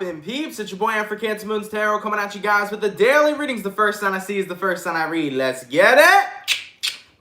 Peeps, it's your boy for CancerMoonsTarot coming at you guys with the daily readings. The first sign I see is the first sign I read. Let's get it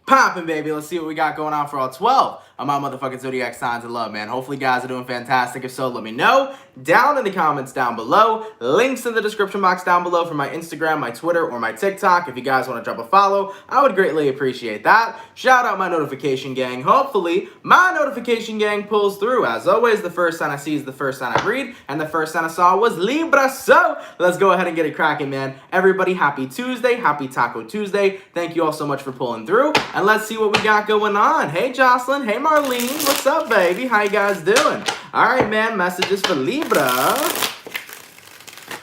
poppin', baby. Let's see what we got going on for all 12 of my motherfucking zodiac signs of love, man. Hopefully you guys are doing fantastic. If so, let me know down in the comments down below. Links in the description box down below for my Instagram, my Twitter, or my TikTok. If you guys want to drop a follow, I would greatly appreciate that. Shout out my notification gang. Hopefully my notification gang pulls through. As always, the first sign I see is the first sign I read, and the first sign I saw was Libra. So let's go ahead and get it cracking, man. Everybody, happy Tuesday, happy Taco Tuesday. Thank you all so much for pulling through, and let's see what we got going on. Hey Jocelyn, hey Marlene, what's up, baby? How you guys doing? All right, man, messages for Libra.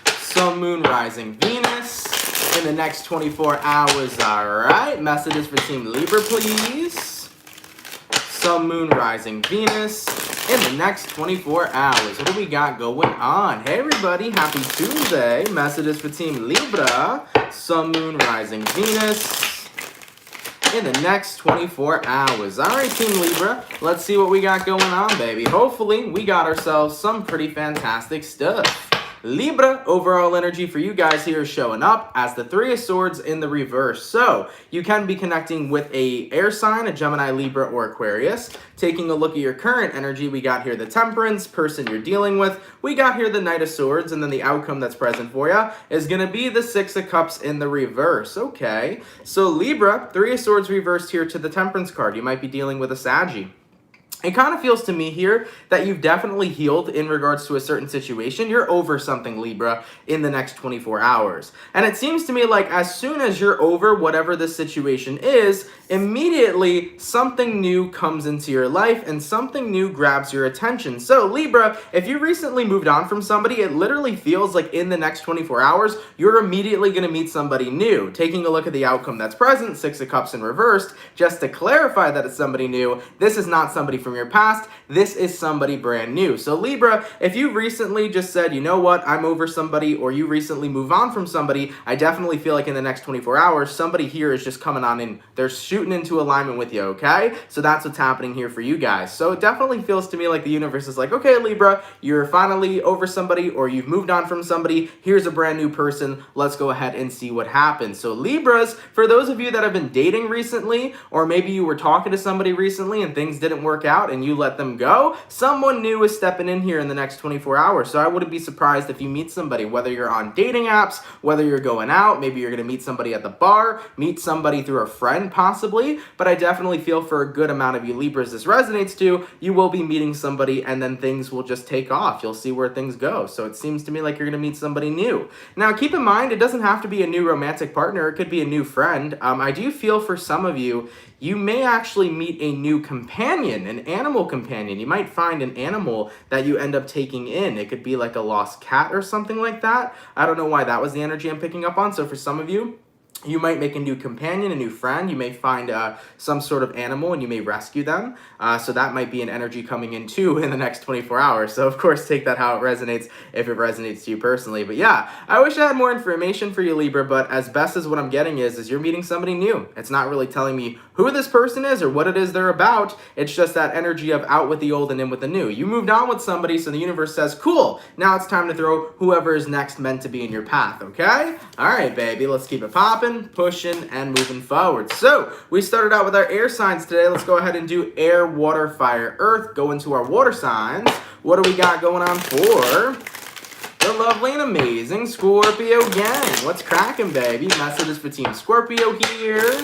Sun, Moon, Rising, Venus in the next 24 hours. All right, messages for Team Libra, please. Sun, Moon, Rising, Venus in the next 24 hours. What do we got going on? Hey, everybody, happy Tuesday. Messages for Team Libra. Sun, Moon, Rising, Venus in the next 24 hours. All right, Team Libra, let's see what we got going on, baby. Hopefully, we got ourselves some pretty fantastic stuff. Libra, overall energy for you guys here is showing up as the Three of Swords in the reverse. So, you can be connecting with a air sign, a Gemini, Libra, or Aquarius. Taking a look at your current energy, we got here the Temperance, person you're dealing with. We got here the Knight of Swords, and then the outcome that's present for you is going to be the Six of Cups in the reverse. Okay, so Libra, Three of Swords reversed here to the Temperance card. You might be dealing with a Saggy. It kind of feels to me here that you've definitely healed in regards to a certain situation. You're over something, Libra, in the next 24 hours. And it seems to me like as soon as you're over whatever the situation is, immediately something new comes into your life and something new grabs your attention. So Libra, if you recently moved on from somebody, it literally feels like in the next 24 hours, you're immediately going to meet somebody new. Taking a look at the outcome that's present, Six of Cups in reversed, just to clarify that it's somebody new, this is not somebody from your past, this is somebody brand new. So Libra, if you recently just said, you know what, I'm over somebody, or you recently move on from somebody, I definitely feel like in the next 24 hours, somebody here is just coming on in. They're shooting into alignment with you, okay? So that's what's happening here for you guys. So it definitely feels to me like the universe is like, okay, Libra, you're finally over somebody, or you've moved on from somebody. Here's a brand new person. Let's go ahead and see what happens. So Libras, for those of you that have been dating recently, or maybe you were talking to somebody recently and things didn't work out and you let them go, someone new is stepping in here in the next 24 hours. So I wouldn't be surprised if you meet somebody, whether you're on dating apps, whether you're going out, maybe you're going to meet somebody at the bar, meet somebody through a friend possibly, but I definitely feel for a good amount of you Libras this resonates to, you will be meeting somebody and then things will just take off. You'll see where things go. So it seems to me like you're going to meet somebody new. Now keep in mind, it doesn't have to be a new romantic partner. It could be a new friend. I do feel for some of you, you may actually meet a new companion, an animal companion. You might find an animal that you end up taking in. It could be like a lost cat or something like that. I don't know why that was the energy I'm picking up on. So for some of you, you might make a new companion, a new friend. You may find some sort of animal and you may rescue them. So that might be an energy coming in too in the next 24 hours. So of course, take that how it resonates if it resonates to you personally. But yeah, I wish I had more information for you, Libra, but as best as what I'm getting is you're meeting somebody new. It's not really telling me who this person is or what it is they're about. It's just that energy of out with the old and in with the new. You moved on with somebody, so the universe says, cool, now it's time to throw whoever is next meant to be in your path, okay? All right, baby, let's keep it popping, pushing, and moving forward. So we started out with our air signs today. Let's go ahead and do air, water, fire, earth. Go into our water signs. What do we got going on for the lovely and amazing Scorpio gang? What's cracking, baby? Messages for Team Scorpio here.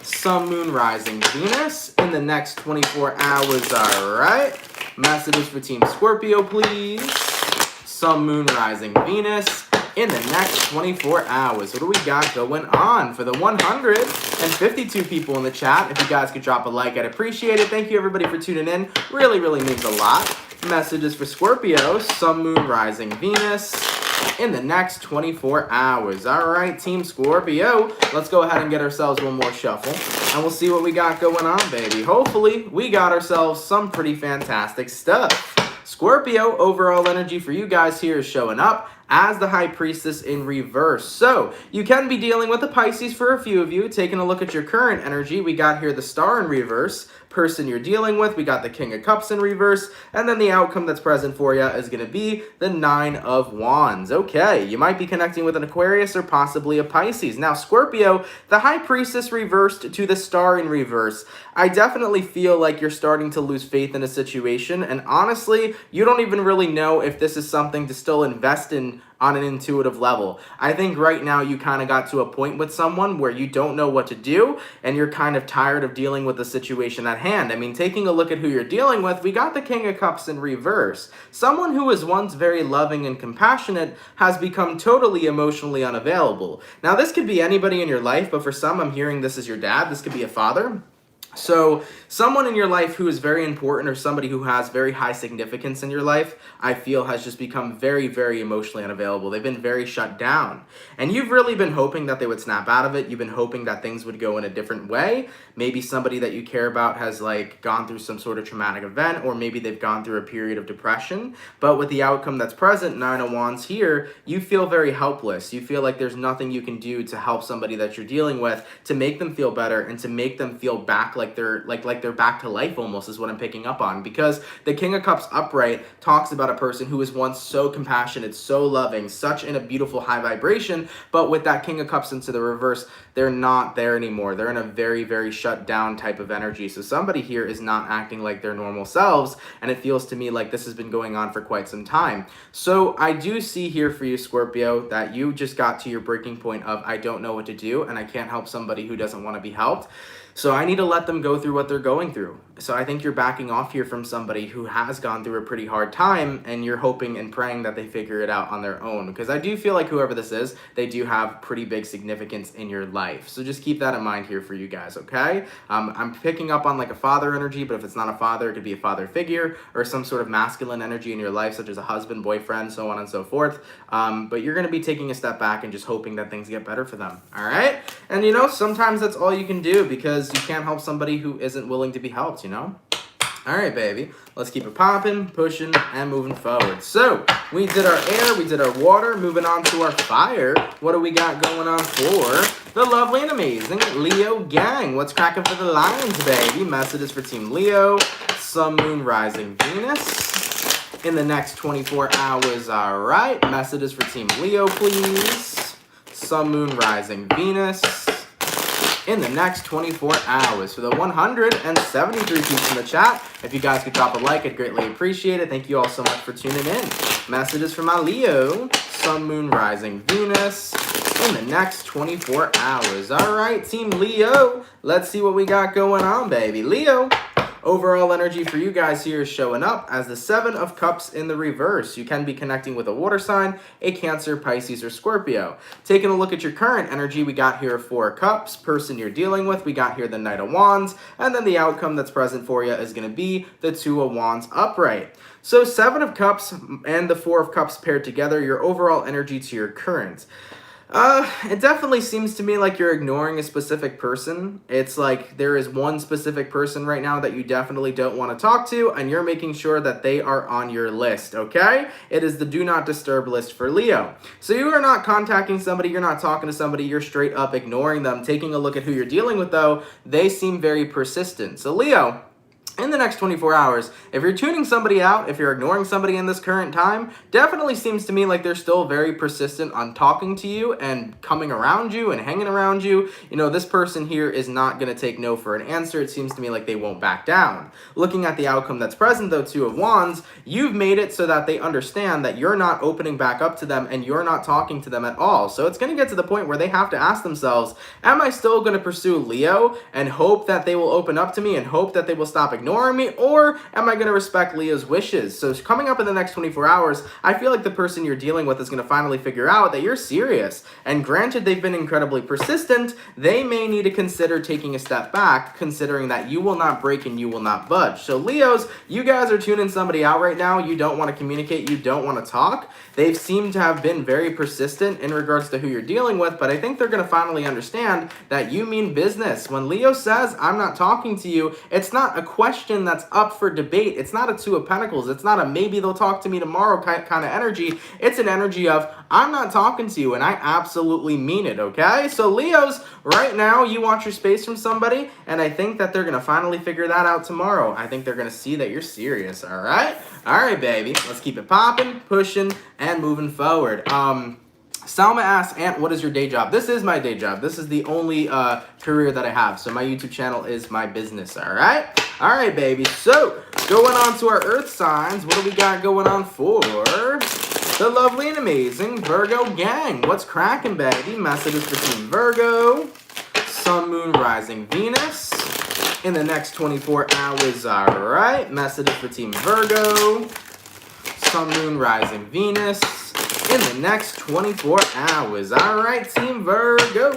Sun, Moon, Rising, Venus in the next 24 hours. All right. Messages for Team Scorpio, please. Sun, Moon, Rising, Venus in the next 24 hours. What do we got going on for the 152 people in the chat? If you guys could drop a like, I'd appreciate it. Thank you, everybody, for tuning in. Really, really means a lot. Messages for Scorpio, Sun, Moon, Rising, Venus in the next 24 hours. All right, Team Scorpio, let's go ahead and get ourselves one more shuffle, and we'll see what we got going on, baby. Hopefully, we got ourselves some pretty fantastic stuff. Scorpio, overall energy for you guys here is showing up as the High Priestess in reverse. So you can be dealing with the Pisces for a few of you. Taking a look at your current energy, we got here the Star in reverse, person you're dealing with, we got the King of Cups in reverse, and then the outcome that's present for you is going to be the Nine of Wands. Okay, you might be connecting with an Aquarius or possibly a Pisces. Now, Scorpio, the High Priestess reversed to the Star in reverse. I definitely feel like you're starting to lose faith in a situation, and honestly, you don't even really know if this is something to still invest in on an intuitive level. I think right now you kind of got to a point with someone where you don't know what to do, and you're kind of tired of dealing with the situation at hand. I mean, taking a look at who you're dealing with, we got the King of Cups in reverse. Someone who was once very loving and compassionate has become totally emotionally unavailable. Now, this could be anybody in your life, but for some, I'm hearing this is your dad. This could be a father. So someone in your life who is very important, or somebody who has very high significance in your life, I feel has just become very, very emotionally unavailable. They've been very shut down. And you've really been hoping that they would snap out of it. You've been hoping that things would go in a different way. Maybe somebody that you care about has like gone through some sort of traumatic event, or maybe they've gone through a period of depression. But with the outcome that's present, Nine of Wands here, you feel very helpless. You feel like there's nothing you can do to help somebody that you're dealing with to make them feel better and to make them feel back like they're back to life, almost, is what I'm picking up on. Because the King of Cups upright talks about a person who was once so compassionate, so loving, such in a beautiful high vibration, but with that King of Cups into the reverse, they're not there anymore. They're in a very, very shut down type of energy. So somebody here is not acting like their normal selves, and it feels to me like this has been going on for quite some time. So I do see here for you, Scorpio, that you just got to your breaking point of, I don't know what to do, and I can't help somebody who doesn't want to be helped. So I need to let them go through what they're going through. So I think you're backing off here from somebody who has gone through a pretty hard time, and you're hoping and praying that they figure it out on their own. Because I do feel like whoever this is, they do have pretty big significance in your life. So just keep that in mind here for you guys, okay? I'm picking up on like a father energy, but if it's not a father, it could be a father figure or some sort of masculine energy in your life, such as a husband, boyfriend, so on and so forth. But you're going to be taking a step back and just hoping that things get better for them, all right? And you know, sometimes that's all you can do, because you can't help somebody who isn't willing to be helped, you know? All right, baby. Let's keep it popping, pushing, and moving forward. So, we did our air, we did our water, moving on to our fire. What do we got going on for the lovely and amazing Leo gang? What's cracking for the Lions, baby? Messages for Team Leo, Sun, Moon, Rising, Venus in the next 24 hours, all right? Messages for Team Leo, please. Sun, Moon, Rising, Venus in the next 24 hours. For the 173 peeps in the chat, if you guys could drop a like, I'd greatly appreciate it. Thank you all so much for tuning in. Messages for my Leo, Sun, Moon, Rising, Venus in the next 24 hours. All right, Team Leo, let's see what we got going on, baby. Leo, overall energy for you guys here is showing up as the Seven of Cups in the reverse. You can be connecting with a water sign, a Cancer, Pisces, or Scorpio. Taking a look at your current energy, we got here Four of Cups. Person you're dealing with, we got here the Knight of Wands. And then the outcome that's present for you is going to be the Two of Wands upright. So Seven of Cups and the Four of Cups paired together, your overall energy to your current. It definitely seems to me like you're ignoring a specific person. It's like there is one specific person right now that you definitely don't want to talk to, and you're making sure that they are on your list, okay? It is the Do Not Disturb list for Leo. So you are not contacting somebody, you're not talking to somebody, you're straight up ignoring them. Taking a look at who you're dealing with, though, they seem very persistent. So Leo, in the next 24 hours, if you're tuning somebody out, if you're ignoring somebody in this current time, definitely seems to me like they're still very persistent on talking to you and coming around you and hanging around you. You know, this person here is not going to take no for an answer. It seems to me like they won't back down. Looking at the outcome that's present, though, Two of Wands, you've made it so that they understand that you're not opening back up to them and you're not talking to them at all. So it's going to get to the point where they have to ask themselves, am I still going to pursue Leo and hope that they will open up to me and hope that they will stop ignoring me, or am I going to respect Leo's wishes? So coming up in the next 24 hours, I feel like the person you're dealing with is going to finally figure out that you're serious. And granted, they've been incredibly persistent, they may need to consider taking a step back, considering that you will not break and you will not budge. So Leos, you guys are tuning somebody out right now. You don't want to communicate. You don't want to talk. They've seemed to have been very persistent in regards to who you're dealing with, but I think they're going to finally understand that you mean business. When Leo says, I'm not talking to you, it's not a question. question that's up for debate. It's not a Two of Pentacles. It's not a maybe they'll talk to me tomorrow kind of energy. It's an energy of I'm not talking to you, and I absolutely mean it, okay? So Leos, right now, you want your space from somebody, and I think that they're going to finally figure that out tomorrow. I think they're going to see that you're serious, all right? All right, baby. Let's keep it popping, pushing, and moving forward. Salma asks, Aunt, what is your day job? This is my day job. This is the only career that I have. So my YouTube channel is my business, all right? All right, baby. So going on to our earth signs, what do we got going on for the lovely and amazing Virgo gang? What's cracking, baby? Messages for Team Virgo. Sun, Moon, Rising, Venus. In the next 24 hours, all right? Messages for Team Virgo. Sun, Moon, Rising, Venus. In the next 24 hours. All right, Team Virgo.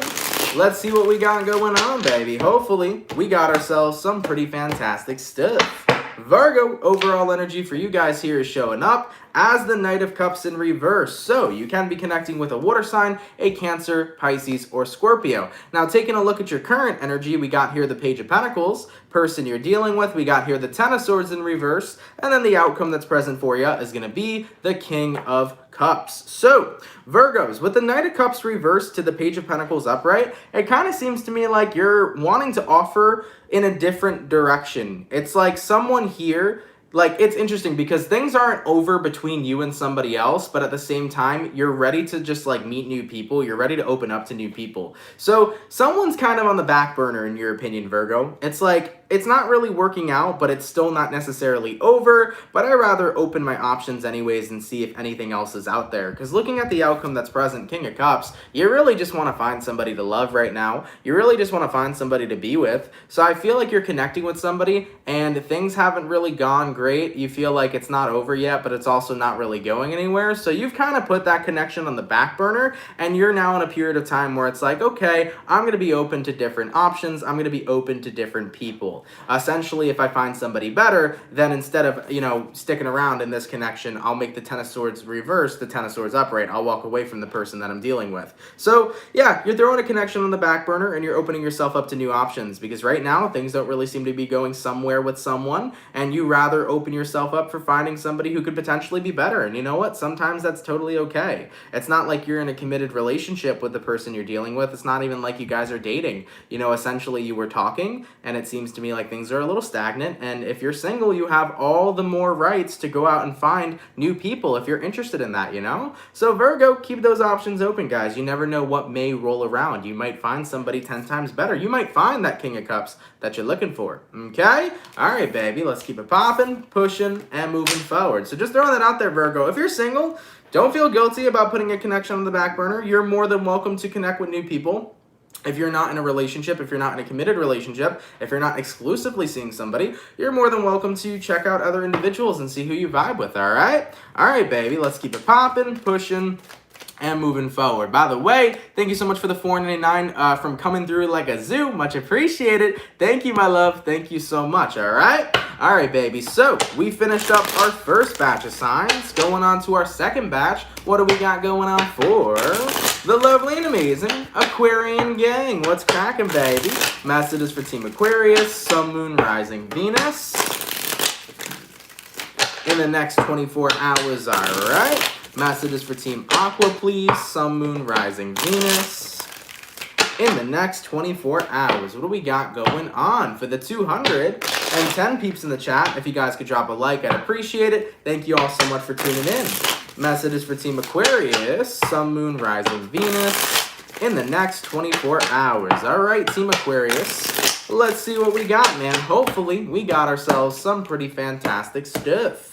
Let's see what we got going on, baby. Hopefully, we got ourselves some pretty fantastic stuff. Virgo, overall energy for you guys here is showing up as the Knight of Cups in reverse. So you can be connecting with a water sign, a Cancer, Pisces, or Scorpio. Now, taking a look at your current energy, we got here the Page of Pentacles, person you're dealing with. We got here the Ten of Swords in reverse. And then the outcome that's present for you is going to be the King of Cups. So, Virgos, with the Knight of Cups reversed to the Page of Pentacles upright, it kind of seems to me like you're wanting to offer in a different direction. It's like someone here, like, it's interesting because things aren't over between you and somebody else, but at the same time, you're ready to just, like, meet new people. You're ready to open up to new people. So, someone's kind of on the back burner, in your opinion, Virgo. It's like, it's not really working out, but it's still not necessarily over, but I'd rather open my options anyways and see if anything else is out there. Because looking at the outcome that's present, King of Cups, you really just want to find somebody to love right now. You really just want to find somebody to be with. So I feel like you're connecting with somebody and things haven't really gone great. You feel like it's not over yet, but it's also not really going anywhere. So you've kind of put that connection on the back burner, and you're now in a period of time where it's like, okay, I'm going to be open to different options. I'm going to be open to different people. Essentially, if I find somebody better, then instead of, sticking around in this connection, I'll make the Ten of Swords reverse, the Ten of Swords upright. I'll walk away from the person that I'm dealing with. So, yeah, you're throwing a connection on the back burner and you're opening yourself up to new options because right now, things don't really seem to be going somewhere with someone, and you rather open yourself up for finding somebody who could potentially be better. And you know what? Sometimes that's totally okay. It's not like you're in a committed relationship with the person you're dealing with. It's not even like you guys are dating. Essentially you were talking, and it seems to me like things are a little stagnant, and if you're single, you have all the more rights to go out and find new people if you're interested in that, So Virgo, keep those options open, guys. You never know what may roll around. You might find somebody 10 times better. You might find that King of Cups that you're looking for, okay? All right, baby, let's keep it popping, pushing, and moving forward. So just throwing that out there, Virgo. If you're single, don't feel guilty about putting a connection on the back burner. You're more than welcome to connect with new people. If you're not in a relationship, if you're not in a committed relationship, if you're not exclusively seeing somebody, you're more than welcome to check out other individuals and see who you vibe with, all right? All right, baby, let's keep it popping, pushing, and moving forward. By the way, thank you so much for the $4.99 from coming through like a zoo. Much appreciated. Thank you, my love. Thank you so much, all right? All right, baby. So we finished up our first batch of signs. Going on to our second batch. What do we got going on for the lovely and amazing Aquarian gang? What's cracking, baby? Messages for Team Aquarius, Sun, Moon, Rising, Venus. In the next 24 hours, all right? Messages for Team Aqua, please. Sun, Moon, Rising, Venus. In the next 24 hours, what do we got going on for the 210 peeps in the chat? If you guys could drop a like, I'd appreciate it. Thank you all so much for tuning in. Messages for Team Aquarius, Sun, Moon, Rising, Venus. In the next 24 hours. All right, Team Aquarius. Let's see what we got, man. Hopefully, we got ourselves some pretty fantastic stuff.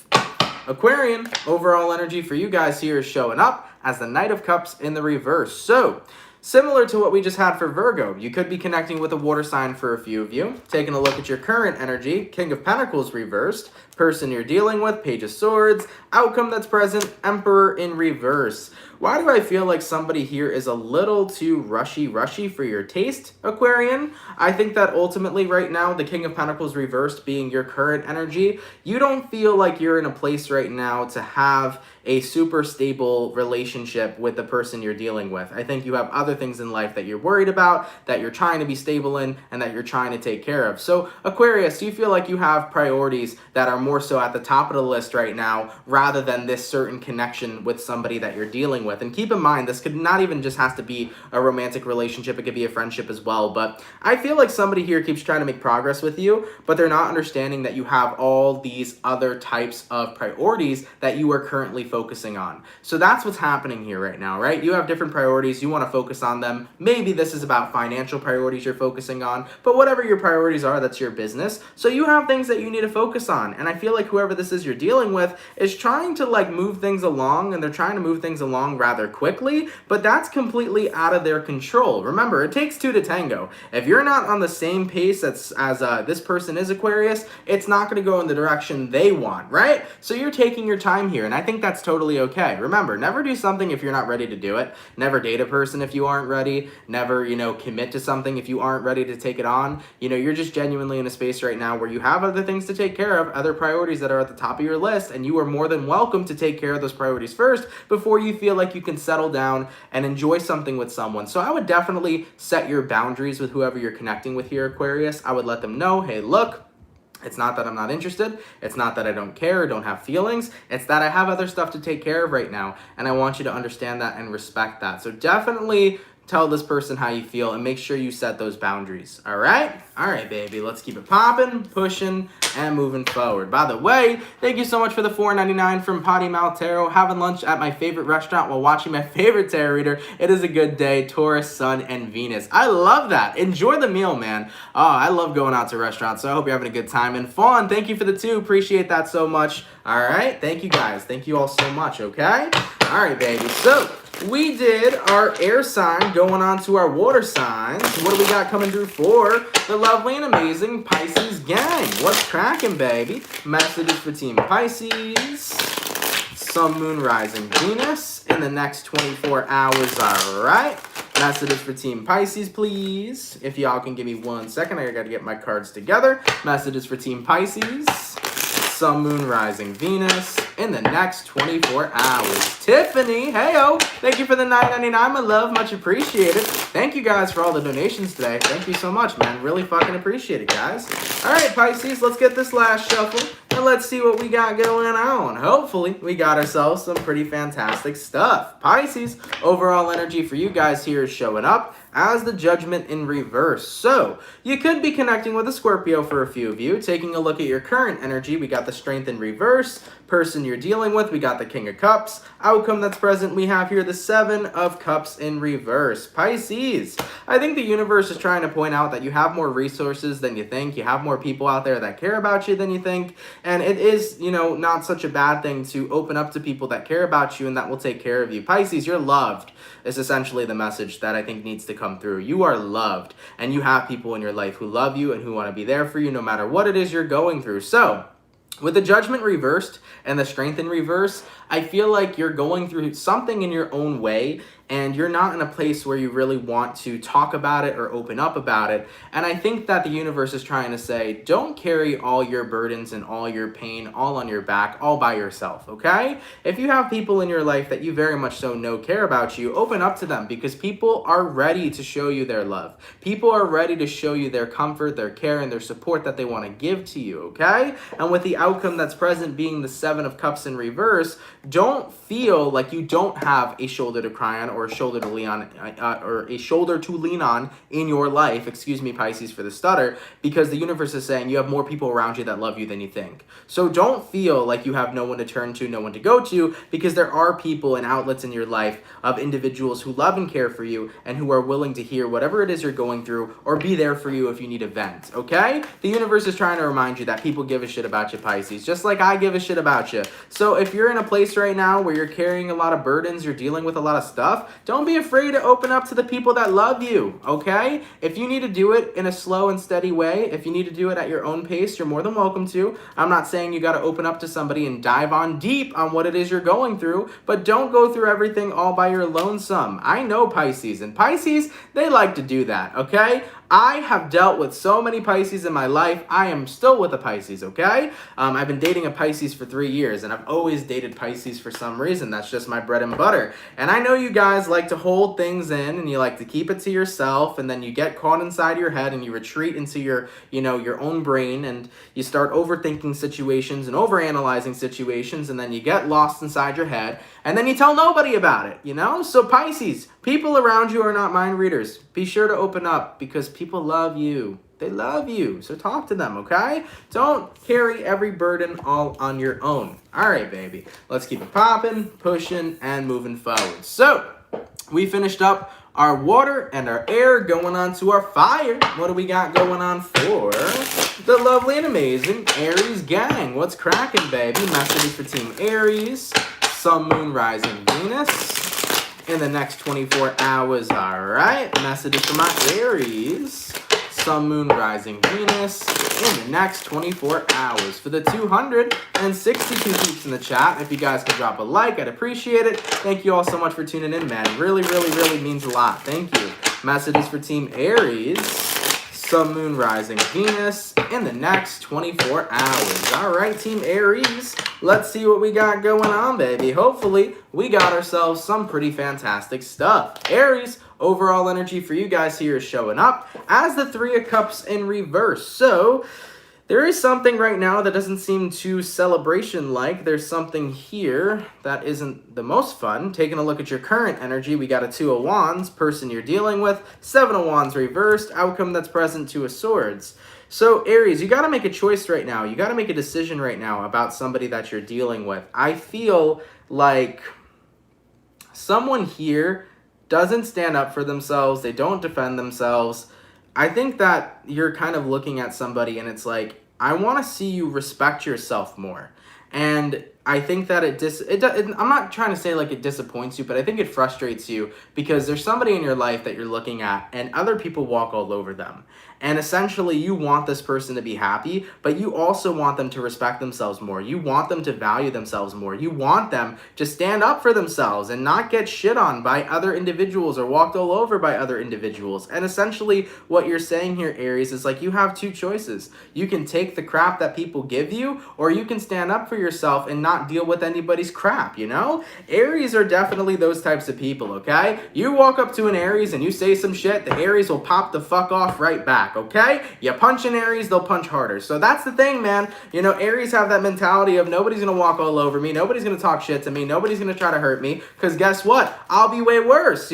Aquarian, overall energy for you guys here is showing up as the Knight of Cups in the reverse. So, similar to what we just had for Virgo, you could be connecting with a water sign for a few of you. Taking a look at your current energy, King of Pentacles reversed, person you're dealing with, Page of Swords, outcome that's present, Emperor in reverse. Why do I feel like somebody here is a little too rushy for your taste, Aquarian? I think that ultimately right now, the King of Pentacles reversed being your current energy, you don't feel like you're in a place right now to have a super stable relationship with the person you're dealing with. I think you have other things in life that you're worried about, that you're trying to be stable in, and that you're trying to take care of. So Aquarius, do you feel like you have priorities that are more so at the top of the list right now, rather than this certain connection with somebody that you're dealing with? And keep in mind, this could not even just has to be a romantic relationship, it could be a friendship as well. But I feel like somebody here keeps trying to make progress with you, but they're not understanding that you have all these other types of priorities that you are currently focusing on. So that's what's happening here right now, right? You have different priorities, you want to focus on them. Maybe this is about financial priorities you're focusing on, but whatever your priorities are, that's your business. So you have things that you need to focus on. And I feel like whoever this is you're dealing with is trying to like move things along, and they're trying to move things along rather quickly, but that's completely out of their control. Remember, it takes two to tango. If you're not on the same pace as this person is, Aquarius, it's not going to go in the direction they want, right? So you're taking your time here, and I think that's totally okay. Remember, never do something if you're not ready to do it. Never date a person if you aren't ready. Never, commit to something if you aren't ready to take it on. You're just genuinely in a space right now where you have other things to take care of, other priorities that are at the top of your list, and you are more than welcome to take care of those priorities first before you feel like you can settle down and enjoy something with someone. So I would definitely set your boundaries with whoever you're connecting with here, Aquarius. I would let them know, hey, look, it's not that I'm not interested. It's not that I don't care or don't have feelings. It's that I have other stuff to take care of right now, and I want you to understand that and respect that. So definitely tell this person how you feel and make sure you set those boundaries. All right? All right, baby. Let's keep it popping, pushing, and moving forward. By the way, thank you so much for the $4.99 from Potty Mouth Tarot. Having lunch at my favorite restaurant while watching my favorite tarot reader. It is a good day. Taurus, Sun, and Venus. I love that. Enjoy the meal, man. Oh, I love going out to restaurants, so I hope you're having a good time. And Fawn, thank you for the 2. Appreciate that so much. All right? Thank you, guys. Thank you all so much, okay? All right, baby. So we did our air sign going on to our water signs. What do we got coming through for the lovely and amazing Pisces gang? What's cracking, baby? Messages for Team Pisces. Sun, Moon, Rising, Venus in the next 24 hours. All right. Messages for Team Pisces, please. If y'all can give me 1 second, I got to get my cards together. Messages for Team Pisces. Sun, Moon, Rising, Venus in the next 24 hours. Tiffany, heyo, thank you for the $9.99, my love, much appreciated. Thank you guys for all the donations today. Thank you so much, man. Really fucking appreciate it, guys. All right, Pisces, let's get this last shuffle and let's see what we got going on. Hopefully, we got ourselves some pretty fantastic stuff. Pisces, overall energy for you guys here is showing up as the Judgment in reverse. So, you could be connecting with a Scorpio for a few of you. Taking a look at your current energy, we got the Strength in reverse. Person you're dealing with, we got the King of Cups. Outcome that's present, we have here the 7 of Cups in reverse. Pisces, I think the universe is trying to point out that you have more resources than you think. You have more people out there that care about you than you think. And it is, not such a bad thing to open up to people that care about you and that will take care of you. Pisces, you're loved is essentially the message that I think needs to come through. You are loved, and you have people in your life who love you and who want to be there for you no matter what it is you're going through. So, with the Judgment reversed and the Strength in reverse, I feel like you're going through something in your own way, and you're not in a place where you really want to talk about it or open up about it. And I think that the universe is trying to say, don't carry all your burdens and all your pain all on your back, all by yourself, okay? If you have people in your life that you very much so know care about you, open up to them, because people are ready to show you their love. People are ready to show you their comfort, their care, and their support that they want to give to you, okay? And with the outcome that's present being the 7 of Cups in reverse, don't feel like you don't have a shoulder to cry on or a shoulder to lean on in your life. Excuse me, Pisces, for the stutter, because the universe is saying you have more people around you that love you than you think. So don't feel like you have no one to turn to, no one to go to, because there are people and outlets in your life of individuals who love and care for you and who are willing to hear whatever it is you're going through or be there for you if you need a vent, okay? The universe is trying to remind you that people give a shit about you, Pisces, just like I give a shit about you. So if you're in a place space right now where you're carrying a lot of burdens, you're dealing with a lot of stuff, don't be afraid to open up to the people that love you, okay? If you need to do it in a slow and steady way, if you need to do it at your own pace, you're more than welcome to. I'm not saying you got to open up to somebody and dive on deep on what it is you're going through, but don't go through everything all by your lonesome. I know Pisces, and Pisces, they like to do that, okay? I have dealt with so many Pisces in my life. I am still with a Pisces, okay? I've been dating a Pisces for 3 years, and I've always dated Pisces for some reason. That's just my bread and butter. And I know you guys like to hold things in, and you like to keep it to yourself, and then you get caught inside your head, and you retreat into your, your own brain, and you start overthinking situations and overanalyzing situations, and then you get lost inside your head, and then you tell nobody about it, So Pisces, people around you are not mind readers. Be sure to open up because people love you. They love you. So talk to them, okay? Don't carry every burden all on your own. All right, baby. Let's keep it popping, pushing, and moving forward. So we finished up our water and our air, going on to our fire. What do we got going on for the lovely and amazing Aries gang? What's cracking, baby? Messages for Team Aries. Sun, Moon, Rising, Venus in the next 24 hours, all right? Messages for my Aries. Sun, Moon, Rising, Venus in the next 24 hours. For the 262 peeps in the chat, if you guys could drop a like, I'd appreciate it. Thank you all so much for tuning in, man. Really, really, really means a lot. Thank you. Messages for Team Aries. Sun, Moon, Rising, Venus in the next 24 hours. All right, Team Aries, let's see what we got going on, baby. Hopefully, we got ourselves some pretty fantastic stuff. Aries, overall energy for you guys here is showing up as the Three of Cups in reverse. So there is something right now that doesn't seem too celebration-like. There's something here that isn't the most fun. Taking a look at your current energy, we got a Two of Wands, person you're dealing with, Seven of Wands reversed, outcome that's present, Two of Swords. So Aries, you got to make a choice right now. You got to make a decision right now about somebody that you're dealing with. I feel like someone here doesn't stand up for themselves. They don't defend themselves. I think that you're kind of looking at somebody and it's like, I want to see you respect yourself more. And I think that I'm not trying to say like it disappoints you, but I think it frustrates you because there's somebody in your life that you're looking at and other people walk all over them. And essentially you want this person to be happy, but you also want them to respect themselves more. You want them to value themselves more. You want them to stand up for themselves and not get shit on by other individuals or walked all over by other individuals. And essentially what you're saying here, Aries, is like you have two choices. You can take the crap that people give you, or you can stand up for yourself and not deal with anybody's crap, Aries are definitely those types of people, okay? You walk up to an Aries and you say some shit, the Aries will pop the fuck off right back, okay? You punch an Aries, they'll punch harder. So that's the thing, man. Aries have that mentality of nobody's gonna walk all over me, nobody's gonna talk shit to me, nobody's gonna try to hurt me, because guess what? I'll be way worse,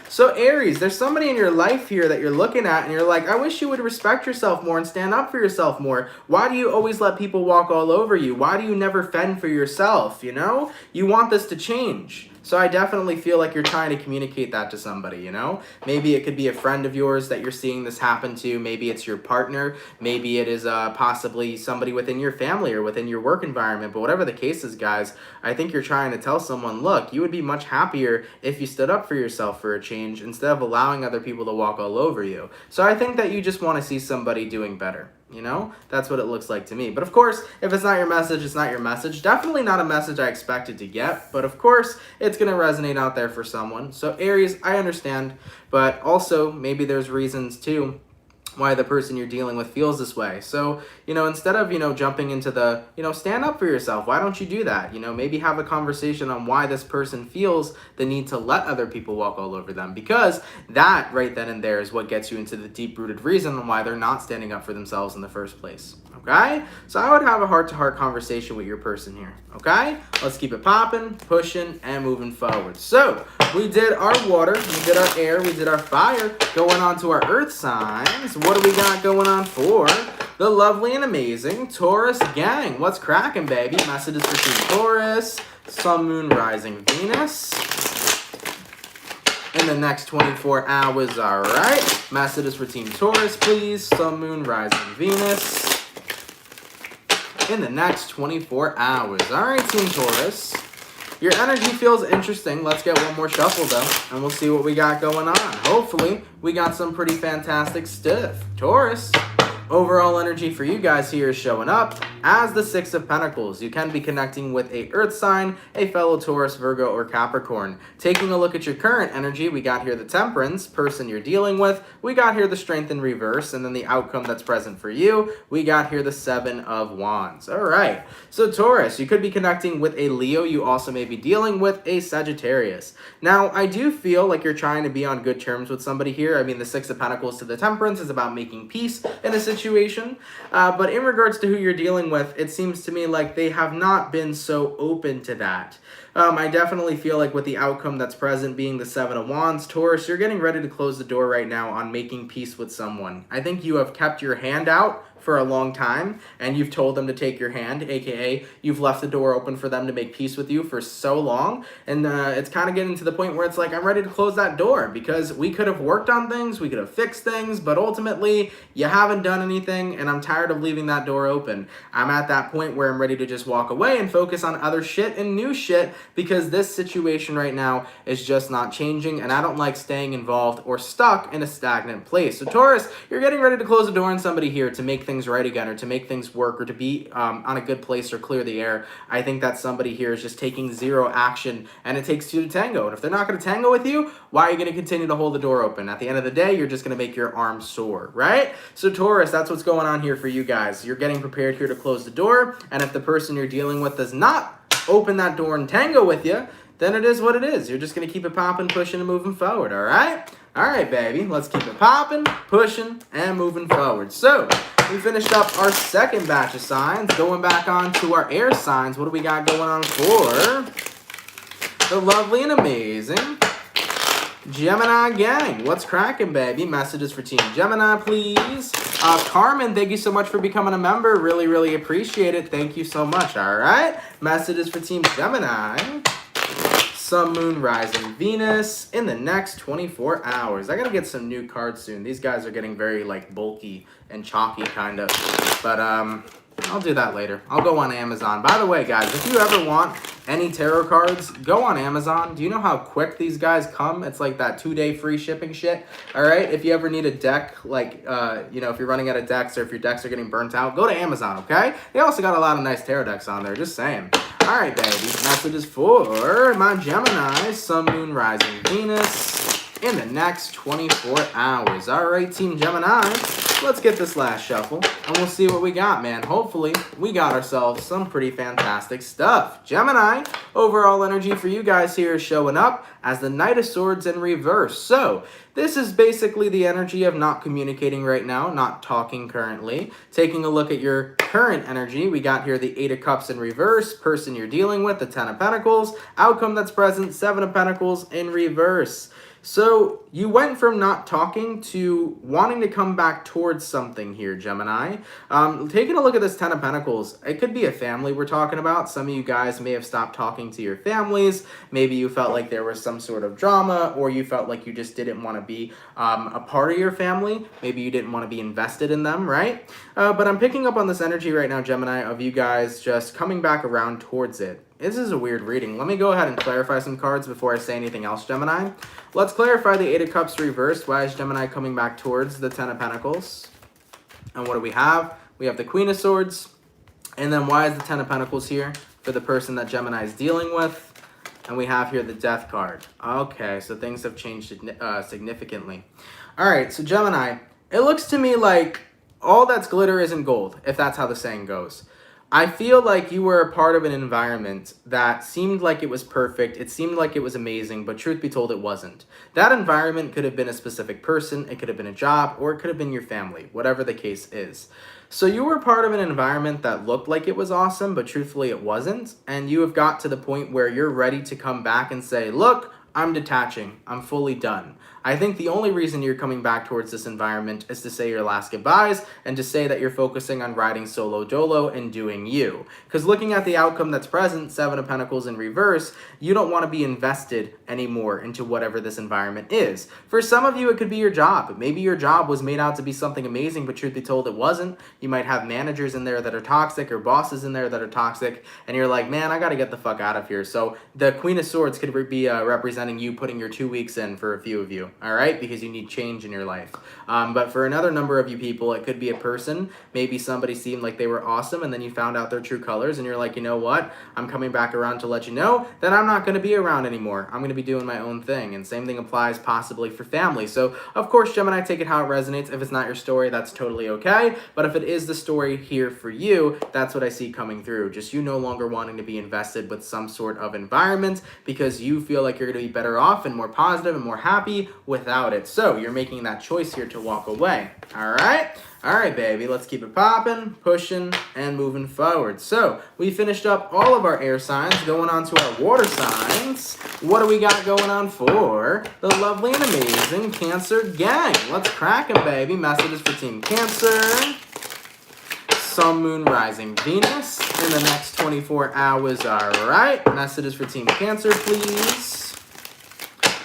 So Aries, there's somebody in your life here that you're looking at and you're like, I wish you would respect yourself more and stand up for yourself more. Why do you always let people walk all over you? Why do you never fend for yourself, You want this to change. So I definitely feel like you're trying to communicate that to somebody, Maybe it could be a friend of yours that you're seeing this happen to. Maybe it's your partner. Maybe it is possibly somebody within your family or within your work environment. But whatever the case is, guys, I think you're trying to tell someone, look, you would be much happier if you stood up for yourself for a change instead of allowing other people to walk all over you. So I think that you just want to see somebody doing better. That's what it looks like to me. But of course, if it's not your message, it's not your message. Definitely not a message I expected to get. But of course, it's going to resonate out there for someone. So Aries, I understand. But also, maybe there's reasons too why the person you're dealing with feels this way. So, instead of, jumping into the, stand up for yourself. Why don't you do that? Maybe have a conversation on why this person feels the need to let other people walk all over them. Because that right then and there is what gets you into the deep-rooted reason on why they're not standing up for themselves in the first place. Okay? So I would have a heart-to-heart conversation with your person here. Okay? Let's keep it popping, pushing, and moving forward. So, we did our water, we did our air, we did our fire. Going on to our earth signs. What do we got going on for the lovely and amazing Taurus gang? What's cracking, baby? Messages for Team Taurus. Sun, Moon, Rising, Venus in the next 24 hours, all right? Messages for Team Taurus, please. Sun, Moon, Rising, Venus in the next 24 hours. All right, Team Taurus. Your energy feels interesting. Let's get one more shuffle, though, and we'll see what we got going on. Hopefully, we got some pretty fantastic stuff. Taurus. Overall energy for you guys here is showing up as the Six of Pentacles. You can be connecting with a Earth sign, a fellow Taurus, Virgo, or Capricorn. Taking a look at your current energy, we got here the Temperance, person you're dealing with. We got here the Strength in reverse, and then the outcome that's present for you, we got here the Seven of Wands. All right, so Taurus, you could be connecting with a Leo. You also may be dealing with a Sagittarius. Now, I do feel like you're trying to be on good terms with somebody here. I mean, the Six of Pentacles to the Temperance is about making peace in a situation, but in regards to who you're dealing with, it seems to me like they have not been so open to that. I definitely feel like with the outcome that's present being the Seven of Wands, Taurus, you're getting ready to close the door right now on making peace with someone. I think you have kept your hand out for a long time, and you've told them to take your hand, aka you've left the door open for them to make peace with you for so long, and it's kind of getting to the point where it's like, I'm ready to close that door, because we could have worked on things, we could have fixed things, but ultimately, you haven't done anything, and I'm tired of leaving that door open. I'm at that point where I'm ready to just walk away and focus on other shit and new shit, because this situation right now is just not changing, and I don't like staying involved or stuck in a stagnant place. So Taurus, you're getting ready to close the door on somebody here to make things right again, or to make things work, or to be on a good place or clear the air. I think that somebody here is just taking zero action, and it takes two to tango. And if they're not going to tango with you, why are you going to continue to hold the door open? At the end of the day, you're just going to make your arms sore, right? So Taurus, that's what's going on here for you guys. You're getting prepared here to close the door, and if the person you're dealing with does not open that door and tango with you, then it is what it is. You're just going to keep it popping, pushing, and moving forward, all right? All right, baby, let's keep it popping, pushing, and moving forward. So, we finished up our second batch of signs. Going back on to our air signs, what do we got going on for the lovely and amazing Gemini gang? What's cracking, baby? Messages for Team Gemini, please. Carmen, thank you so much for becoming a member. Really, really appreciate it. Thank you so much, all right? Messages for Team Gemini. Sun, Moon, Rising, Venus in the next 24 hours. I gotta get some new cards soon. These guys are getting very, like, bulky and chalky, kind of. But, I'll do that later. I'll go on Amazon. By the way, guys, if you ever want any tarot cards, go on Amazon. Do you know how quick these guys come? It's like that 2-day free shipping shit. All right? If you ever need a deck, like, you know, if you're running out of decks or if your decks are getting burnt out, go to Amazon, okay? They also got a lot of nice tarot decks on there. Just saying. All right, baby. Messages for my Gemini, Sun, Moon, Rising, Venus in the next 24 hours. All right, Team Gemini, let's get this last shuffle, and we'll see what we got, man. Hopefully, we got ourselves some pretty fantastic stuff. Gemini, overall energy for you guys here is showing up as the Knight of Swords in reverse. So, this is basically the energy of not communicating right now, not talking currently. Taking a look at your current energy, we got here the Eight of Cups in reverse, person you're dealing with, the Ten of Pentacles, outcome that's present, Seven of Pentacles in reverse. So you went from not talking to wanting to come back towards something here, Gemini. Taking a look at this Ten of Pentacles, it could be a family we're talking about. Some of you guys may have stopped talking to your families. Maybe you felt like there was some sort of drama, or you felt like you just didn't want to be a part of your family. Maybe you didn't want to be invested in them, right? But I'm picking up on this energy right now, Gemini, of you guys just coming back around towards it. This is a weird reading. Let me go ahead and clarify some cards before I say anything else, Gemini. Let's clarify the Eight of Cups reversed. Why is Gemini coming back towards the Ten of Pentacles? And what do we have? We have the Queen of Swords. And then why is the Ten of Pentacles here for the person that Gemini is dealing with? And we have here the Death card. Okay, so things have changed significantly. All right, so Gemini, it looks to me like all that's glitter isn't gold, if that's how the saying goes. I feel like you were a part of an environment that seemed like it was perfect, it seemed like it was amazing, but truth be told, it wasn't. That environment could have been a specific person, it could have been a job, or it could have been your family, whatever the case is. So you were part of an environment that looked like it was awesome, but truthfully it wasn't, and you have got to the point where you're ready to come back and say, look, I'm detaching. I'm fully done. I think the only reason you're coming back towards this environment is to say your last goodbyes and to say that you're focusing on riding solo dolo and doing you. Because looking at the outcome that's present, Seven of Pentacles in reverse, you don't want to be invested anymore into whatever this environment is. For some of you, it could be your job. Maybe your job was made out to be something amazing, but truth be told, it wasn't. You might have managers in there that are toxic or bosses in there that are toxic, and you're like, man, I got to get the fuck out of here. So the Queen of Swords could be representing you putting your 2 weeks in for a few of you. All right, because you need change in your life. But for another number of you people, it could be a person. Maybe somebody seemed like they were awesome, and then you found out their true colors, and you're like, you know what? I'm coming back around to let you know that I'm not going to be around anymore. I'm going to be doing my own thing. And same thing applies possibly for family. So, of course, Gemini, take it how it resonates. If it's not your story, that's totally okay. But if it is the story here for you, that's what I see coming through. Just you no longer wanting to be invested with some sort of environment because you feel like you're going to be better off and more positive and more happy without it. So you're making that choice here to walk away. All right, baby, let's keep it popping, pushing, and moving forward. So we finished up all of our air signs, going on to our water signs. What do we got going on for the lovely and amazing Cancer gang? Let's crack 'em, baby. Messages for Team Cancer. Sun, Moon, Rising, Venus in the next 24 hours. All right, messages for Team Cancer, please.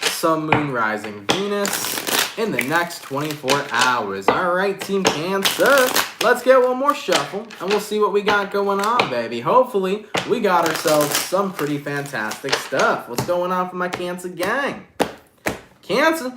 Sun, Moon, Rising, Venus in the next 24 hours. All right, Team Cancer, let's get one more shuffle, and we'll see what we got going on, baby. Hopefully, we got ourselves some pretty fantastic stuff. What's going on for my Cancer gang? Cancer,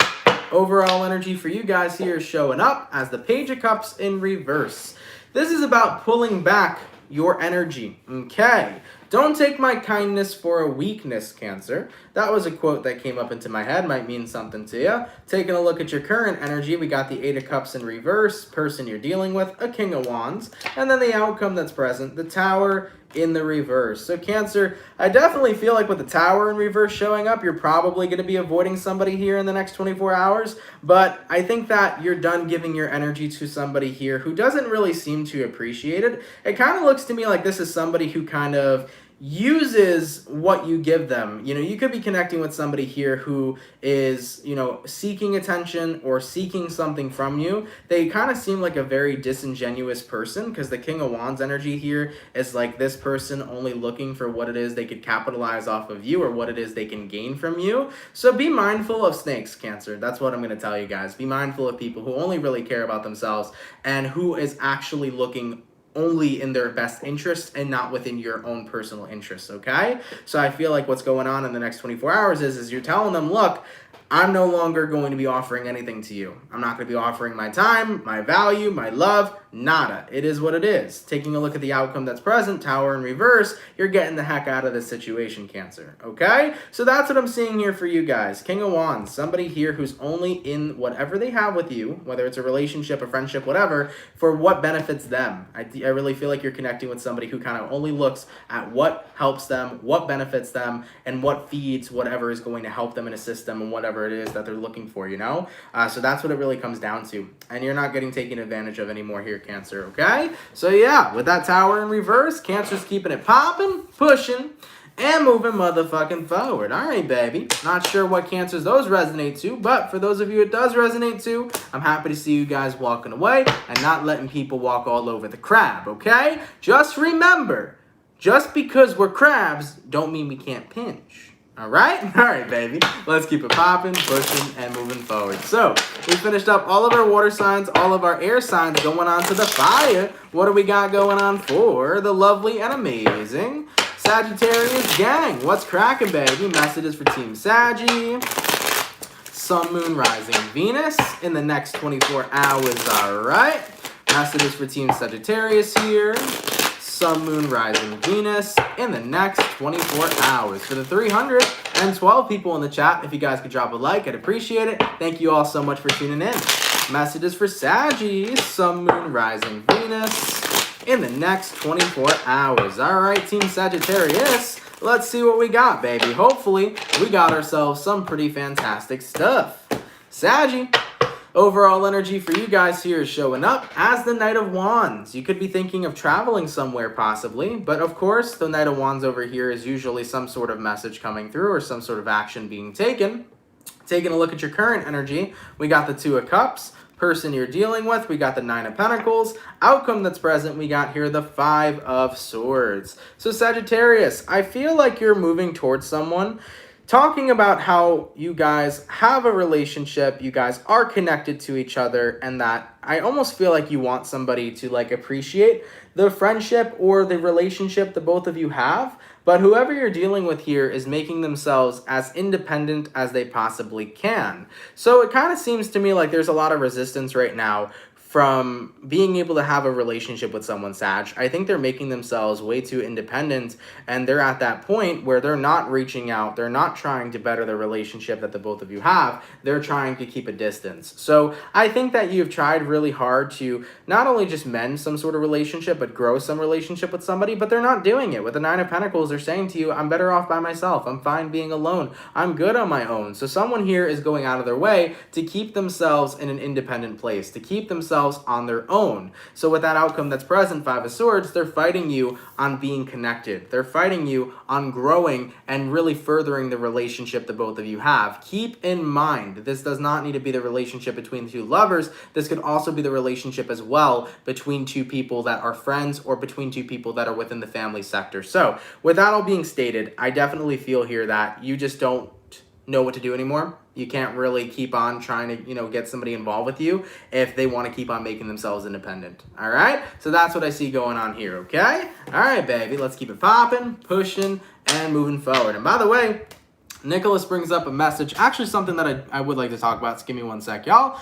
overall energy for you guys here is showing up as the Page of Cups in reverse. This is about pulling back your energy, okay? Don't take my kindness for a weakness, Cancer. That was a quote that came up into my head, might mean something to you. Taking a look at your current energy, we got the Eight of Cups in reverse, person you're dealing with, a King of Wands, and then the outcome that's present, the Tower in the reverse. So Cancer, I definitely feel like with the Tower in reverse showing up, you're probably going to be avoiding somebody here in the next 24 hours, but I think that you're done giving your energy to somebody here who doesn't really seem to appreciate it. It kind of looks to me like this is somebody who kind of uses what you give them. You know, you could be connecting with somebody here who is, you know, seeking attention or seeking something from you. They kind of seem like a very disingenuous person because the King of Wands energy here is like this person only looking for what it is they could capitalize off of you or what it is they can gain from you. So be mindful of snakes, Cancer. That's what I'm going to tell you guys. Be mindful of people who only really care about themselves and who is actually looking only in their best interest and not within your own personal interests, okay? So I feel like what's going on in the next 24 hours is you're telling them, look, I'm no longer going to be offering anything to you. I'm not going to be offering my time, my value, my love, nada. It is what it is. Taking a look at the outcome that's present, Tower in reverse, you're getting the heck out of this situation, Cancer, okay? So that's what I'm seeing here for you guys. King of Wands, somebody here who's only in whatever they have with you, whether it's a relationship, a friendship, whatever, for what benefits them. I really feel like you're connecting with somebody who kind of only looks at what helps them, what benefits them, and what feeds whatever is going to help them and assist them in whatever it is that they're looking for, you know? So that's what it really comes down to. And you're not getting taken advantage of anymore here, Cancer, okay? So yeah, with that Tower in reverse, Cancer's keeping it popping, pushing, and moving motherfucking forward. All right, baby. Not sure what Cancers those resonate to, but for those of you it does resonate to, I'm happy to see you guys walking away and not letting people walk all over the crab, okay? Just remember, just because we're crabs don't mean we can't pinch. All right, baby. Let's keep it popping, pushing, and moving forward. So we finished up all of our water signs, all of our air signs, going on to the fire. What do we got going on for the lovely and amazing Sagittarius gang? What's cracking, baby? Messages for Team Saggy. Sun, Moon, Rising, Venus in the next 24 hours. All right. Messages for Team Sagittarius here. Sun, Moon, Rising, Venus in the next 24 hours. For the 312 people in the chat, if you guys could drop a like, I'd appreciate it. Thank you all so much for tuning in. Messages for Saggy, Sun, Moon, Rising, Venus in the next 24 hours. All right, Team Sagittarius, let's see what we got, baby. Hopefully, we got ourselves some pretty fantastic stuff. Saggy, Overall energy for you guys here is showing up as the Knight of Wands. You could be thinking of traveling somewhere possibly, but of course the Knight of Wands over here is usually some sort of message coming through or some sort of action being taken. Taking a look at your current energy, we got the Two of Cups. Person you're dealing with, we got the Nine of Pentacles. Outcome that's present, we got here the Five of Swords. So Sagittarius, I feel like you're moving towards someone, talking about how you guys have a relationship, you guys are connected to each other, and that I almost feel like you want somebody to like appreciate the friendship or the relationship that both of you have. But whoever you're dealing with here is making themselves as independent as they possibly can. So it kind of seems to me like there's a lot of resistance right now from being able to have a relationship with someone, Sag. I think they're making themselves way too independent, and they're at that point where they're not reaching out, they're not trying to better the relationship that the both of you have, they're trying to keep a distance. So I think that you've tried really hard to not only just mend some sort of relationship, but grow some relationship with somebody, but they're not doing it. With the Nine of Pentacles, they're saying to you, I'm better off by myself, I'm fine being alone, I'm good on my own. So someone here is going out of their way to keep themselves in an independent place, to keep themselves on their own. So with that outcome that's present, Five of Swords, they're fighting you on being connected. They're fighting you on growing and really furthering the relationship that both of you have. Keep in mind, this does not need to be the relationship between two lovers. This could also be the relationship as well between two people that are friends or between two people that are within the family sector. So with that all being stated, I definitely feel here that you just don't know what to do anymore. You can't really keep on trying to, get somebody involved with you if they want to keep on making themselves independent. All right? So that's what I see going on here, okay? All right, baby. Let's keep it popping, pushing, and moving forward. And by the way, Nicholas brings up a message, actually something that I would like to talk about. So give me one sec, y'all.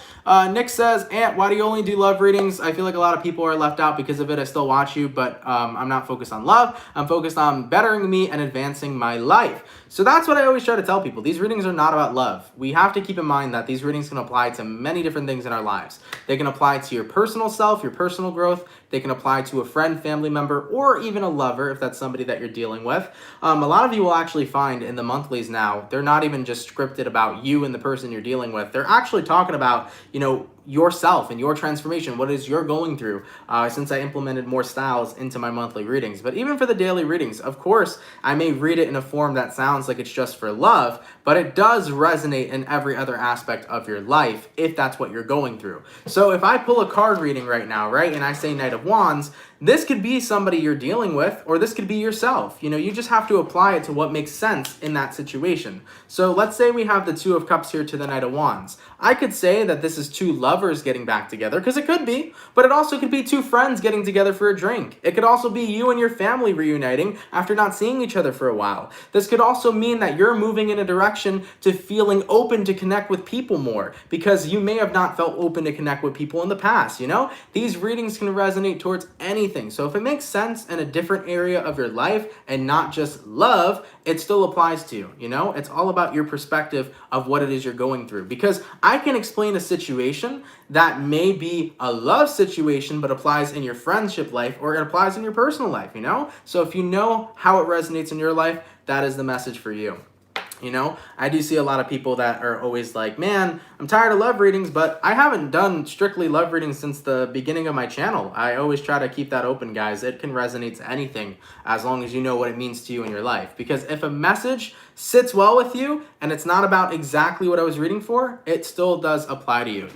Nick says, Aunt, why do you only do love readings? I feel like a lot of people are left out because of it. I still watch you, but I'm not focused on love. I'm focused on bettering me and advancing my life. So that's what I always try to tell people. These readings are not about love. We have to keep in mind that these readings can apply to many different things in our lives. They can apply to your personal self, your personal growth. They can apply to a friend, family member, or even a lover if that's somebody that you're dealing with. A lot of you will actually find in the monthlies now, they're not even just scripted about you and the person you're dealing with. They're actually talking about, yourself and your transformation, what it is you're going through, since I implemented more styles into my monthly readings. But even for the daily readings, of course, I may read it in a form that sounds like it's just for love, but it does resonate in every other aspect of your life if that's what you're going through. So if I pull a card reading right now, right, and I say Knight of Wands, this could be somebody you're dealing with, or this could be yourself. You just have to apply it to what makes sense in that situation. So let's say we have the Two of Cups here to the Knight of Wands. I could say that this is two lovers getting back together, because it could be, but it also could be two friends getting together for a drink. It could also be you and your family reuniting after not seeing each other for a while. This could also mean that you're moving in a direction to feeling open to connect with people more, because you may have not felt open to connect with people in the past, These readings can resonate towards anything. So if it makes sense in a different area of your life and not just love, it still applies to you, It's all about your perspective of what it is you're going through. Because I can explain a situation that may be a love situation but applies in your friendship life, or it applies in your personal life, So if you know how it resonates in your life, that is the message for you. I do see a lot of people that are always like, man, I'm tired of love readings, but I haven't done strictly love readings since the beginning of my channel. I always try to keep that open, guys. It can resonate to anything as long as you know what it means to you in your life. Because if a message sits well with you and it's not about exactly what I was reading for, it still does apply to you,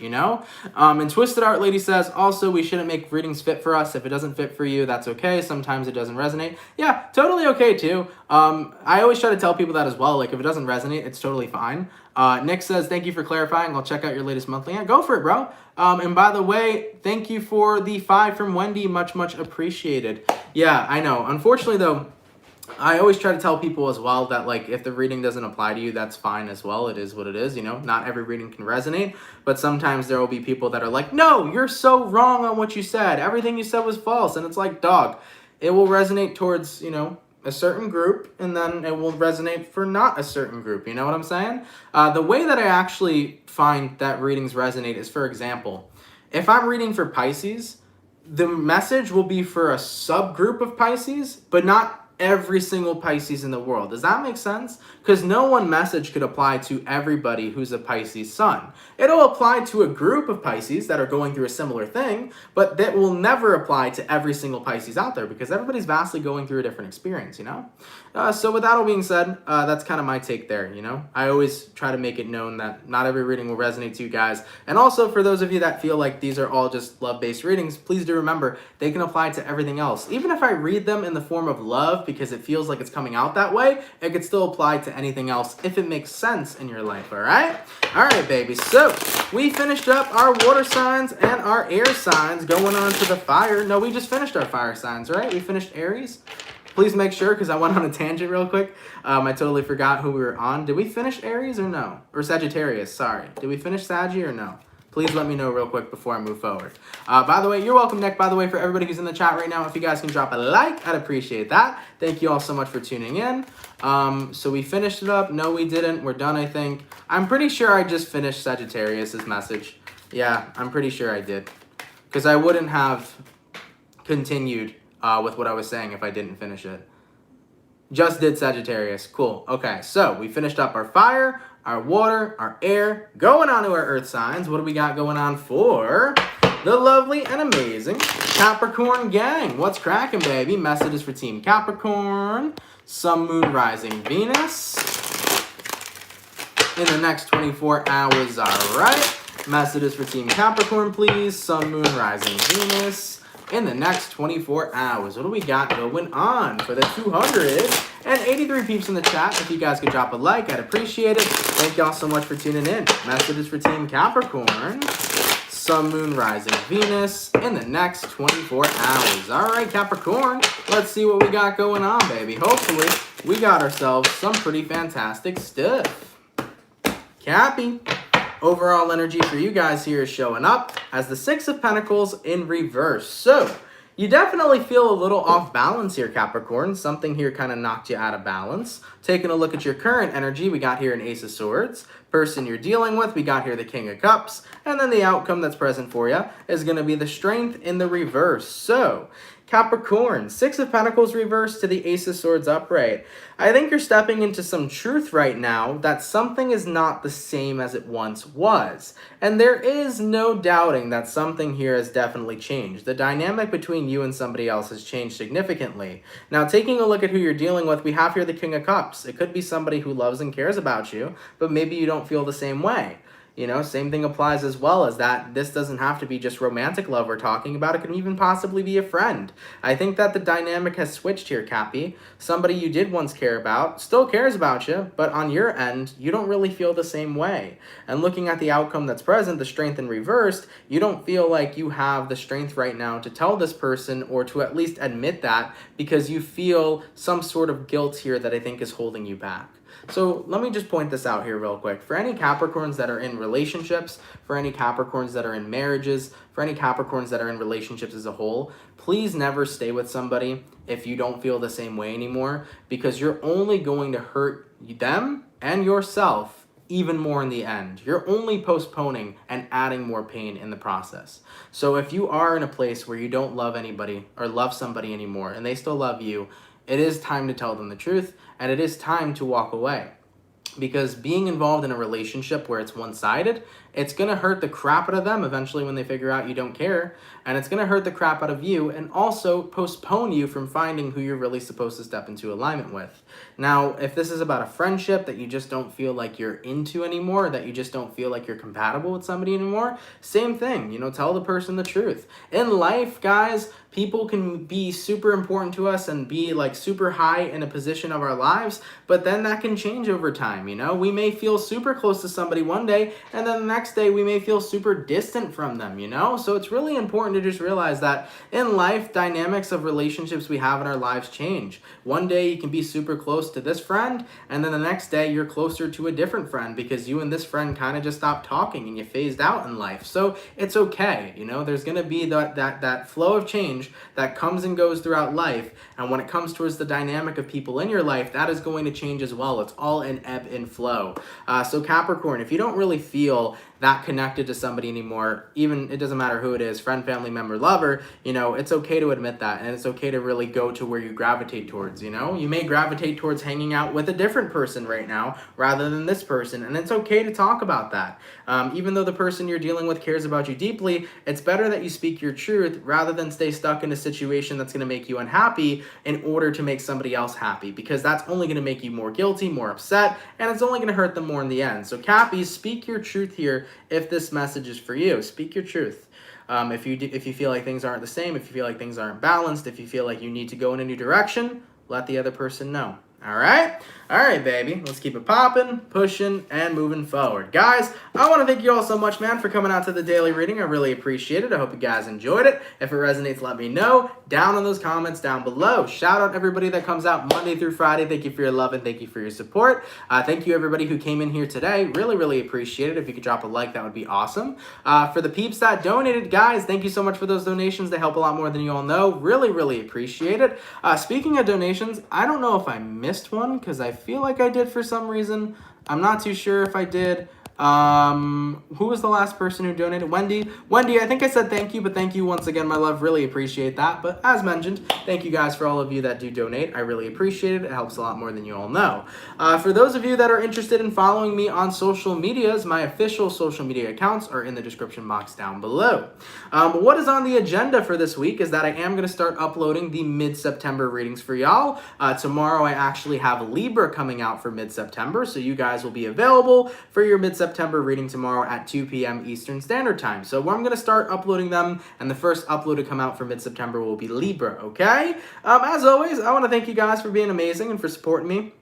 And Twisted Art Lady says, also, we shouldn't make readings fit for us. If it doesn't fit for you, that's okay. Sometimes it doesn't resonate. Yeah, totally okay too. I always try to tell people that as well. Like, if it doesn't resonate, it's totally fine. Nick says, thank you for clarifying. I'll check out your latest monthly. Yeah, go for it, bro. And by the way, thank you for the 5 from Wendy. Much, much appreciated. Yeah, I know. Unfortunately, though, I always try to tell people as well that, like, if the reading doesn't apply to you, that's fine as well. It is what it is, Not every reading can resonate, but sometimes there will be people that are like, no, you're so wrong on what you said. Everything you said was false. And it's like, dog, it will resonate towards, a certain group, and then it will resonate for not a certain group. You know what I'm saying? The way that I actually find that readings resonate is, for example, if I'm reading for Pisces, the message will be for a subgroup of Pisces, but not every single Pisces in the world. Does that make sense? Because no one message could apply to everybody who's a Pisces sun. It'll apply to a group of Pisces that are going through a similar thing, but that will never apply to every single Pisces out there because everybody's vastly going through a different experience, you know? So with that all being said, that's kind of my take there, you know? I always try to make it known that not every reading will resonate to you guys. And also for those of you that feel like these are all just love-based readings, please do remember they can apply to everything else. Even if I read them in the form of love because it feels like it's coming out that way, it could still apply to anything else if it makes sense in your life, all right? All right, baby. So we finished up our water signs and our air signs, going on to the fire. No, we just finished our fire signs, right? We finished Aries. Please make sure, because I went on a tangent real quick. I totally forgot who we were on. Did we finish Aries or no? Or Sagittarius, sorry. Did we finish Saggy or no? Please let me know real quick before I move forward. By the way, you're welcome, Nick. By the way, for everybody who's in the chat right now, if you guys can drop a like, I'd appreciate that. Thank you all so much for tuning in. So we finished it up. No, we didn't. We're done, I think. I'm pretty sure I just finished Sagittarius's message. Yeah, I'm pretty sure I did. Because I wouldn't have continued with what I was saying if I didn't finish it. Just did Sagittarius. Cool. Okay, so we finished up our fire, our water, our air, going on to our earth signs. What do we got going on for the lovely and amazing Capricorn gang? What's cracking, baby? Messages for Team Capricorn. Sun, Moon, Rising, Venus. In the next 24 hours, all right. Messages for Team Capricorn, please. Sun, Moon, Rising, Venus. In the next 24 hours, what do we got going on for the 283 peeps in the chat? If you guys could drop a like, I'd appreciate it. Thank y'all so much for tuning in. Messages for Team Capricorn. Sun, Moon, Rising, Venus in the next 24 hours. All right, Capricorn, let's see what we got going on, baby. Hopefully, we got ourselves some pretty fantastic stuff. Cappy. Overall energy for you guys here is showing up as the Six of Pentacles in reverse. So, you definitely feel a little off balance here, Capricorn. Something here kind of knocked you out of balance. Taking a look at your current energy, we got here an Ace of Swords. Person you're dealing with, we got here the King of Cups. And then the outcome that's present for you is going to be the Strength in the reverse. So, Capricorn, Six of Pentacles reversed to the Ace of Swords upright. I think you're stepping into some truth right now that something is not the same as it once was. And there is no doubting that something here has definitely changed. The dynamic between you and somebody else has changed significantly. Now, taking a look at who you're dealing with, we have here the King of Cups. It could be somebody who loves and cares about you, but maybe you don't feel the same way. You know, same thing applies as well as that this doesn't have to be just romantic love we're talking about. It could even possibly be a friend. I think that the dynamic has switched here, Cappy. Somebody you did once care about still cares about you, but on your end, you don't really feel the same way. And looking at the outcome that's present, the Strength in reversed, you don't feel like you have the strength right now to tell this person or to at least admit that because you feel some sort of guilt here that I think is holding you back. So let me just point this out here real quick. For any Capricorns that are in relationships, for any Capricorns that are in marriages, for any Capricorns that are in relationships as a whole, please never stay with somebody if you don't feel the same way anymore, because you're only going to hurt them and yourself even more in the end. You're only postponing and adding more pain in the process. So if you are in a place where you don't love anybody or love somebody anymore and they still love you, it is time to tell them the truth, and it is time to walk away. Because being involved in a relationship where it's one-sided, it's going to hurt the crap out of them eventually when they figure out you don't care, and it's going to hurt the crap out of you and also postpone you from finding who you're really supposed to step into alignment with. Now, if this is about a friendship that you just don't feel like you're into anymore, that you just don't feel like you're compatible with somebody anymore, same thing, you know, tell the person the truth. In life, guys, people can be super important to us and be like super high in a position of our lives, but then that can change over time, you know? We may feel super close to somebody one day, and then the next day we may feel super distant from them, you know? So it's really important to just realize that in life, dynamics of relationships we have in our lives change. One day you can be super close to this friend, and then the next day you're closer to a different friend because you and this friend kind of just stopped talking and you phased out in life. So it's okay, you know? There's gonna be that flow of change change that comes and goes throughout life. And when it comes towards the dynamic of people in your life, that is going to change as well. It's all in ebb and flow. So Capricorn, if you don't really feel that connected to somebody anymore, even it doesn't matter who it is, friend, family member, lover, you know, it's okay to admit that. And it's okay to really go to where you gravitate towards, you know. You may gravitate towards hanging out with a different person right now rather than this person. And it's okay to talk about that. Even though the person you're dealing with cares about you deeply, it's better that you speak your truth rather than stay stuck in a situation that's going to make you unhappy in order to make somebody else happy, because that's only going to make you more guilty, more upset, and it's only going to hurt them more in the end. So Cappies, speak your truth here if this message is for you. Speak your truth. If you feel like things aren't the same, if you feel like things aren't balanced, if you feel like you need to go in a new direction, let the other person know. All right? All right, baby. Let's keep it popping, pushing, and moving forward. Guys, I want to thank you all so much, man, for coming out to the daily reading. I really appreciate it. I hope you guys enjoyed it. If it resonates, let me know down in those comments down below. Shout out everybody that comes out Monday through Friday. Thank you for your love and thank you for your support. Thank you, everybody who came in here today. Really, really appreciate it. If you could drop a like, that would be awesome. For the peeps that donated, guys, thank you so much for those donations. They help a lot more than you all know. Really, really appreciate it. Speaking of donations, I don't know if I missed one because I feel like I did for some reason. I'm not too sure if I did. Who was the last person who donated? Wendy, I think I said thank you, but thank you once again, my love. Really appreciate that. But as mentioned, thank you guys for all of you that do donate. I really appreciate it. It helps a lot more than you all know. For those of you that are interested in following me on social medias, my official social media accounts are in the description box down below. What is on the agenda for this week is that I am going to start uploading the mid-September readings for y'all. Tomorrow I actually have Libra coming out for mid-September, so you guys will be available for your mid-September reading tomorrow at 2 p.m. Eastern Standard Time. So I'm going to start uploading them, and the first upload to come out for mid-September will be Libra, okay? As always, I want to thank you guys for being amazing and for supporting me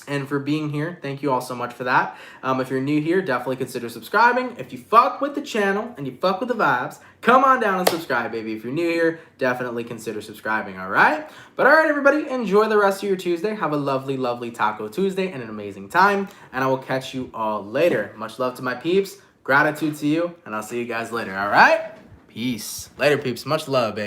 and for being here. Thank you all so much for that. If you're new here, definitely consider subscribing. If you fuck with the channel and you fuck with the vibes, come on down and subscribe, baby. If you're new here, definitely consider subscribing, all right? But all right, everybody, enjoy the rest of your Tuesday. Have a lovely, lovely Taco Tuesday and an amazing time, and I will catch you all later. Much love to my peeps. Gratitude to you, and I'll see you guys later, all right? Peace. Later, peeps. Much love, baby.